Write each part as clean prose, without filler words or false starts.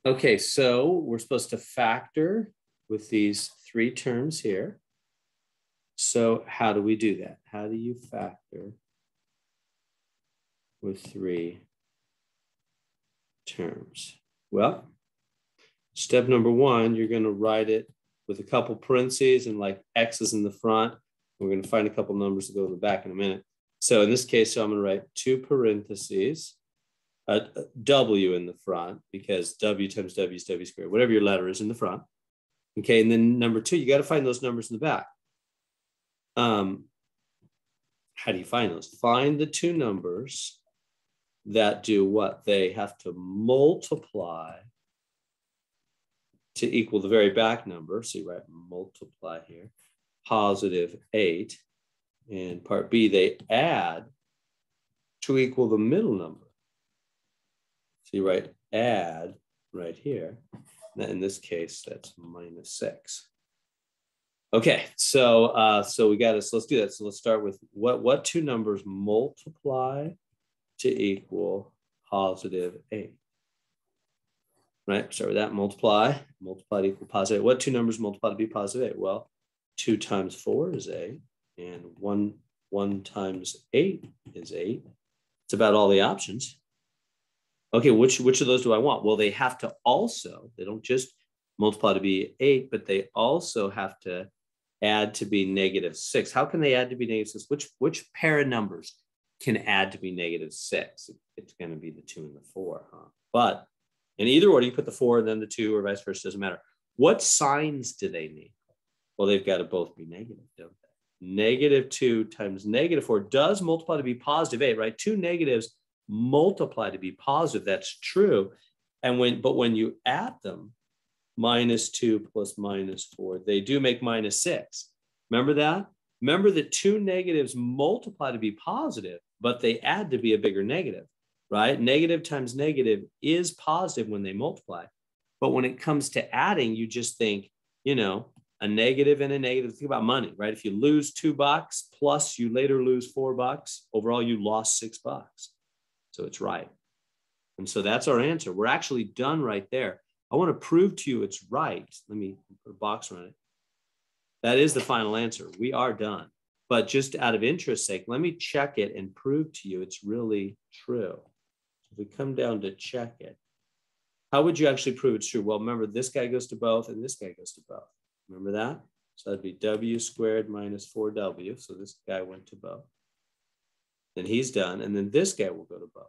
Okay, so we're supposed to factor with these three terms here. So how do we do that? How do you factor with three terms? Well, step number one, you're going to write it with a couple parentheses and like X's in the front. We're going to find a couple numbers to go to the back in a minute. So in this case, I'm going to write two parentheses, a W in the front, because W times W is W squared, whatever your letter is in the front. Okay, and then number two, you got to find those numbers in the back. How do you find those? Find the two numbers that do what? They have to multiply to equal the very back number. So you write multiply here, positive 8. And part B, they add to equal the middle number. So you write add right here. In this case, that's minus 6. Okay, so we got this. Let's do that. So let's start with what two numbers multiply to equal positive 8. Right, start with that. Multiply to equal positive 8. What two numbers multiply to be positive 8? Well, 2 times 4 is 8, and 1 times 8 is 8. It's about all the options. Okay, which of those do I want? Well, they have to also, they don't just multiply to be 8, but they also have to add to be negative 6. How can they add to be negative 6? Which pair of numbers can add to be negative 6? It's going to be the 2 and the 4, huh? But in either order, you put the 4 and then the 2 or vice versa, doesn't matter. What signs do they need? Well, they've got to both be negative, don't they? Negative 2 times negative 4 does multiply to be positive 8, right? Two negatives multiply to be positive. That's true. But when you add them, minus 2 plus minus 4, they do make minus 6. Remember that? Remember that two negatives multiply to be positive, but they add to be a bigger negative, right? Negative times negative is positive when they multiply. But when it comes to adding, you just think, a negative and a negative. Think about money, right? If you lose $2 plus you later lose $4, overall you lost $6. So it's right. And so that's our answer. We're actually done right there. I want to prove to you it's right. Let me put a box around it. That is the final answer. We are done. But just out of interest's sake, let me check it and prove to you it's really true. If we come down to check it, how would you actually prove it's true? Well, remember, this guy goes to both and this guy goes to both. Remember that? So that'd be W squared minus 4W. So this guy went to both. Then he's done. And then this guy will go to both.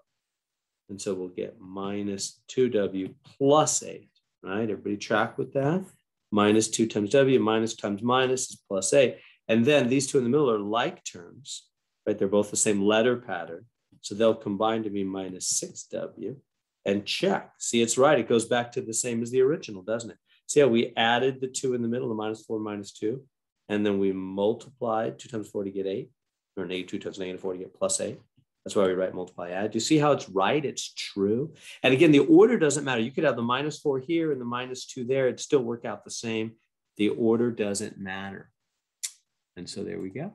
And so we'll get minus 2W plus 8, right? Everybody track with that? Minus 2 times W, minus times minus is plus 8. And then these two in the middle are like terms, right? They're both the same letter pattern. So they'll combine to be minus 6W. And check. See, it's right. It goes back to the same as the original, doesn't it? See how we added the 2 in the middle, the minus 4, minus 2. And then we multiplied 2 times 4 to get 8. Or negative 2 times negative 4 to get plus 8. That's why we write multiply add. Do you see how it's right? It's true. And again, the order doesn't matter. You could have the minus 4 here and the minus 2 there. It'd still work out the same. The order doesn't matter. And so there we go.